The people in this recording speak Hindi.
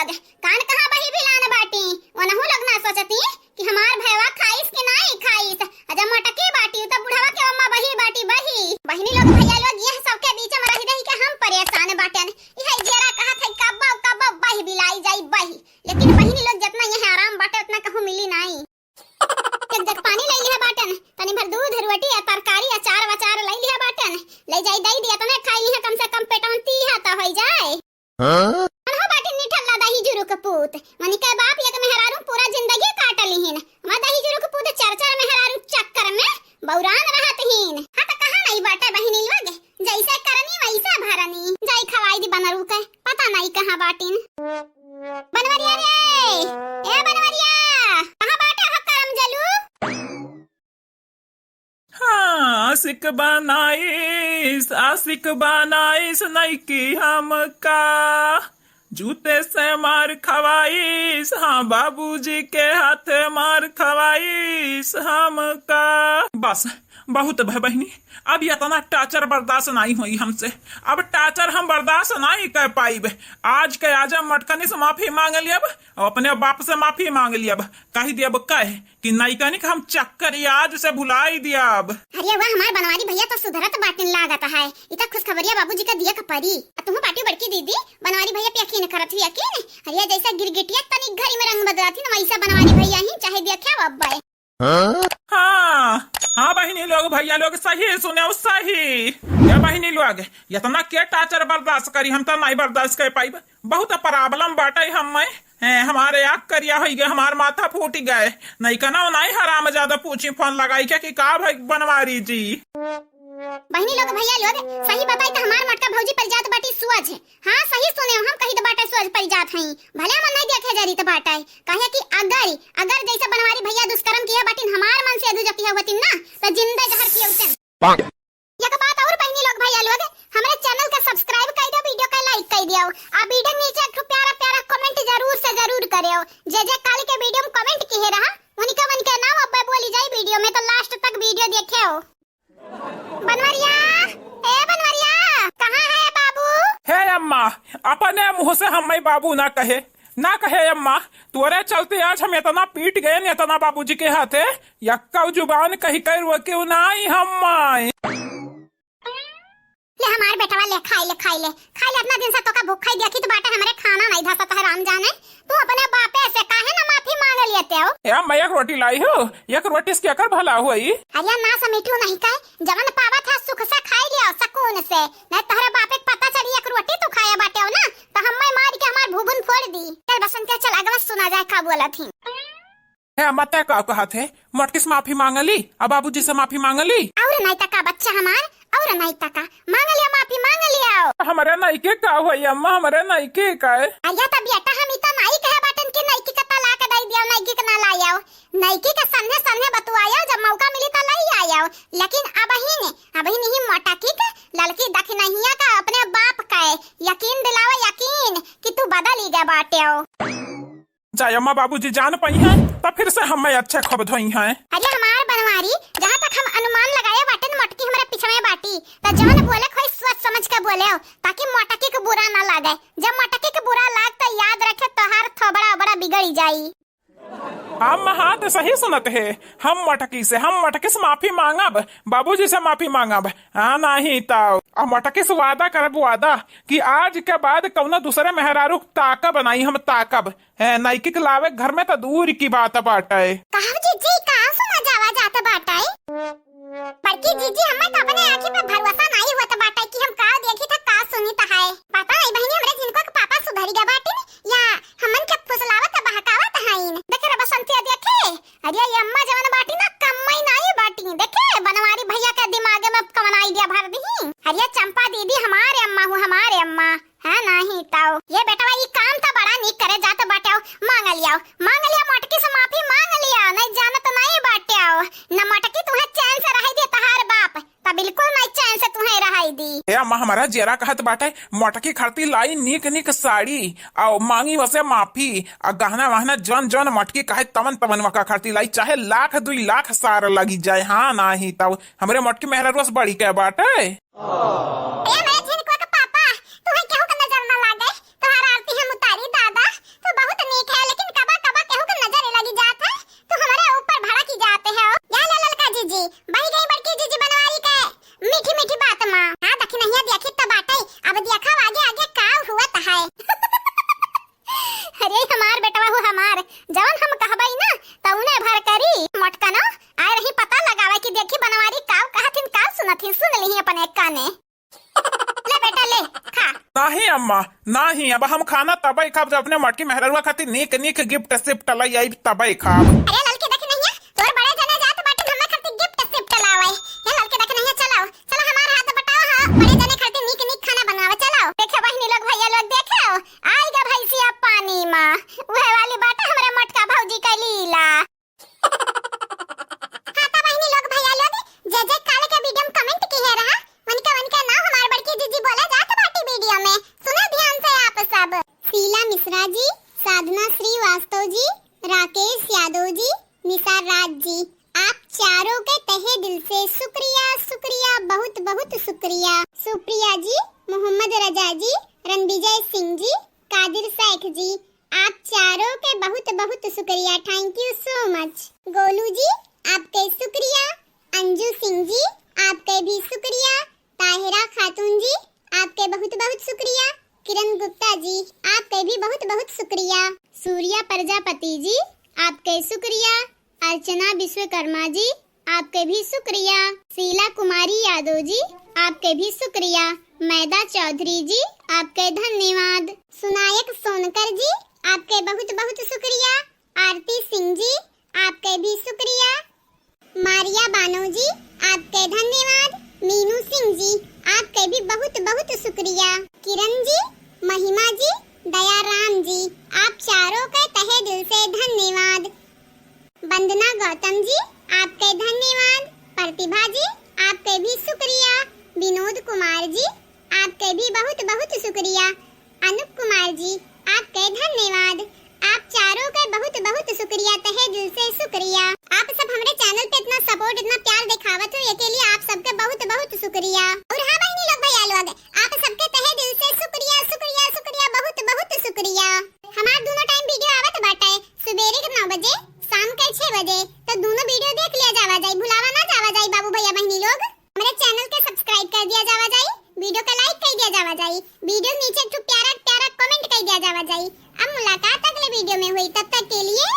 लोग कान कहाँ बही भिलान बाटी वनहु लोग ना सोचती कि हमार भैया खाइस कि नहीं खाइस अजा मटकी बाटी तो बुढ़ावा के अम्मा बही बाटी बही बहिनी लोग भैया लोग यह सबके बीच में रही रही के हम परेशान बाटन इहे जेरा कहत है कब बही बिलाई जाई बही लेकिन बहिनी लोग जितना यह आराम बाटे उतना कहूं मिली नहीं। एक जग पानी ले लिया बाटन तनी भर दूध रोटी या तरकारी अचार वचार ले लिया बाटन ले जाई दई दिया तने खाई लिया कम से कम पेटन तीहा त होई जाए। हां बाटन निठल्ला दही जुरु के पूत मनी के बाप एक मेहरारू पूरा जिंदगी काट लिहिन मा दही जुरु के पूत चर्चा मेहरारू चक्कर में बौरान रहत हिन हां त कहां नहीं बाटे बहिनी लोग जैसे करनी वैसा भरनी जाई खवाई दी बनरू के पता नहीं कहां बाटिन। बनवरिया रे ए बनवरिया कहां बाटे हो करम जलू। आशिक बनाइस नहीं की हमका जूते से मार खवाइस हाँ बाबूजी के हाथ मार खवाइस हमका। बस बहुत बहनी अब इतना टाचर बर्दाश्त नहीं हुई हमसे अब टाचर हम बर्दाश्त नहीं कर पाई। आज के आजा मटकनी से माफी मांग लिया और अपने बाप से माफी मांग लिया कह दिया कहे कि नईकनी हम चक्कर आज से भुलाई दिया। अब अरे वाह हमारे बनवारी भैया तो सुधरत बाटिन लागत है इतना खुशखबरिया बाबूजी का दिया कपरी तुम पार्टी बड़की दीदी बनवारी भैया पे यकीन करत हुई यकीन अरे जैसा गिरगिटिया तनी घड़ी में रंग बदलाती ना वैसा बनवारी भैया ही चाहे देखा अब हाँ हाँ बहिनी लोग भैया लोग सही सुने सही या बहिनी लोग इतना के टाचर बर्दाश्त करी हम तो नहीं बर्दाश्त कर पाई बहुत प्रॉब्लम बाटे हम हमारे आग करिया हो गए हमार माथा फूट गए नहीं कना नहीं हराम ज्यादा पूछी फोन लगाई क्या कि का भाई बनवारी जी। बहिनी लोग भैया लोग सही बताई तो हमार मटका भौजी पर जात बाटी सुअज है। हाँ सही सुने हम कही तो बाटा सुअज पर जात हई भले मन नहीं देखे जरी तो बाटा कहे कि अगर जैसे बनवारी भैया दुष्कर्म किया बाटिन हमार मन से अधू जतिया होतिन ना तो जिंदा जहर पियौतन। एक बात और बहिनी लोग भैया लोग हमारे चैनल का सब्सक्राइब कर दो वीडियो का लाइक कर दियो आ वीडियो नीचे एक प्यारा प्यारा कमेंट जरूर से जरूर करियो जे काल के वीडियो में कमेंट किए रहा उनका नाम अब बोली जाए वीडियो में तो लास्ट तक वीडियो देखे हो। बनवरिया ए बनवरिया कहाँ है बाबू। हे अम्मा अपने मुंह से हम बाबू ना कहे अम्मा तोरे चलते आज हम इतना पीट गए न इतना बाबूजी के हाथे यक्का जुबान कही कर वो क्यों नहीं हम ले हमारे बेटवा ले खाई ले अपना दिन से तो का भूखा ही देखी तो बाटा हमारे खाना नहीं धसा तो राम जाने तू अपने बापे से काहे ना माफी मांग लेते हो। यार मैं एक रोटी लाई हो एक रोटी से क्या भला हुई अरे ना समीठू नहीं कहे जवन पावा था सुख से खाई लिया सुकून से नहीं तोहरे बापे के पता चली एक रोटी तू खाया बाटे हो ना तो हम मार के हमार भूबुन फोड़ दी चल बसंत चल अगला सुना जाए का बोला थी। है मत का कहा थे मटकी से माफी मांग ली अब बाबूजी से माफी मांग ली और नहीं तका बच्चा हमार और नहीं तका मांग लिया माफी मांग लिया हमारे नहीं के का हुई अम्मा हमारे नहीं के का अया तब बेटा हम इतना नहीं कहे बाटन के नहीं की कता ला के दई दियो नहीं की ना लायो नहीं की के संगे बतुआयो जब मौका मिली तो लाई आयो लेकिन अब ही नहीं मोटा की के लड़की दख नहीं का अपने बाप का यकीन दिलावा यकीन कि तू बदल ही गया बाटे हो जाय अम्मा बाबूजी जान पाई हैं तो फिर से हम अच्छे खब धोई हैं। अरे हमार बनवारी जहाँ तक हम अनुमान लगाए बाटन मटकी हमारे पीछे में बाटी तो जवन बोले कोई सोच समझ के बोले हो ताकि मटकी को बुरा ना लगे जब मटकी को बुरा लाग तो याद रखे तोहार थोबड़ा बड़ा बिगड़ जाई। हम हाँ तो सही सुनत है हम मटकी से माफी मांगब बाबूजी से माफी मांगब हाँ नहीं तो मटकी से वादा करब वादा कि आज के बाद कौन दूसरे मेहरारू ताकब नहीं हम ताकब नाइकी के लावे घर में तो दूर की बात बाटे बड़की जीजी हमें तो अपने आँखी पे भरोसा नहीं होता बाटा कि हम का देखी था का सुनी था है पता नहीं बहनी हमरे जिनको के पापा सुधरी गया बाटे या हमन के फुसलावत बहकावत हईन देखे रे बसंतिया देखे अरे ये अम्मा जवन बाटी ना कम्मई नहीं बाटी देखे बनवारी भैया के दिमाग में कवन आईडिया भर दी अरे चंपा दीदी हमारे अम्मा है नहीं ताऊ ये बेटा ये काम तो बड़ा नहीं करे जात बाटे मांग लिया मटकी से माफी मांग लिया नहीं जाना तो नहीं बाटे न मटकी तुम्हें चैन से रही दे तहार बाप ता बिल्कुल नहीं चैन से तुम्हें रही दी ए अम्मा हमारा जेरा कहत बाटे मटकी खरती लाई निक साड़ी और मांगी वसे माफी और गहना वहना जन मटकी कहे तमन वका खरती लाई चाहे 1,00,000 2,00,000 सार लगी जाए हाँ नहीं तब हमरे मटकी मेहरा रोस बड़ी के बाटे अम्मा नहीं, अब हम खाना तबई खाब जब अपने मटकी मेहरवा खातिर नीक नीक गिफ्ट सिफ्ट लाई आई तबई खाब। अरे ललके देख नहीं है तोर बड़े जने जात बाटे हमें खातिर गिफ्ट सिफ्ट लावे। ये ललके देख नहीं है चलाओ चलो हमार हाथ बटाओ हां बड़े जने खातिर नीक नीक खाना बनावे चलाओ। देखे बहिनी लोग भैया लोग देखो आएगा भैंसिया पानी में वह वाली बात हमारे मटका भौजी का लीला। हां ता बहिनी लोग भैया लोग जय जय काले का वीडियो में कमेंट की है रहा वनका ना हमार बड़की जीजी बोला जात बाटी वीडियो में सुनो ध्यान से आप सब। शीला मिश्रा जी, साधना श्रीवास्तव जी, राकेश यादव जी, निसार राज जी, आप चारों के तहे दिल से शुक्रिया शुक्रिया बहुत बहुत शुक्रिया। सुप्रिया जी, मोहम्मद रजा जी, रणविजय सिंह जी, कादिर शेख जी, आप चारों के बहुत बहुत शुक्रिया। Thank you so much. Golu ji आपके शुक्रिया। अंजू सिंह जी आपके भी शुक्रिया। ताहिरा खातून जी आपके बहुत बहुत शुक्रिया। किरण गुप्ता जी आपके भी बहुत बहुत शुक्रिया। सूर्या प्रजापति जी आपके शुक्रिया। अर्चना विश्वकर्मा जी आपके भी शुक्रिया। शीला कुमारी यादव जी आपके भी शुक्रिया। मैदा चौधरी जी आपके धन्यवाद। सुनायक सोनकर जी आपके बहुत बहुत शुक्रिया। आरती सिंह जी आपके भी शुक्रिया। मारिया बानो जी आपके धन्यवाद। मीनू सिंह जी आपके भी बहुत बहुत शुक्रिया। किरण जी, महिमा जी, दयाराम जी, आप चारों के तहे दिल से धन्यवाद। वंदना गौतम जी आपके धन्यवाद। प्रतिभा जी आपके भी शुक्रिया। विनोद कुमार जी आपके भी बहुत बहुत शुक्रिया। अनुप कुमार जी आपके धन्यवाद। आप चारों के बहुत बहुत शुक्रिया, तहे दिल से शुक्रिया। आप सब हमारे चैनल पे इतना सपोर्ट इतना प्यार दिखावत हो ये लिए आप सबके बहुत बहुत शुक्रिया। और हाँ बहनी लोग भैया लोग आप सबके तहे दिल से शुक्रिया शुक्रिया शुक्रिया बहुत बहुत शुक्रिया। हमार दोनों टाइम वीडियो आवत बाटे सुबेरे के 9 बजे शाम के 6 बजे तो दोनों वीडियो देख लिया जावा जाए, भुलावा ना जावा जाए बाबू भैया बहनी लोग। हमारे चैनल के सब्सक्राइब कर दिया जावा जाए, वीडियो का लाइक कर दिया जावा जाए, वीडियो नीचे एक प्यारा प्यारा कमेंट कर दिया जावा जाए। अब मुलाकात अगले वीडियो में हुई, तब तक के लिए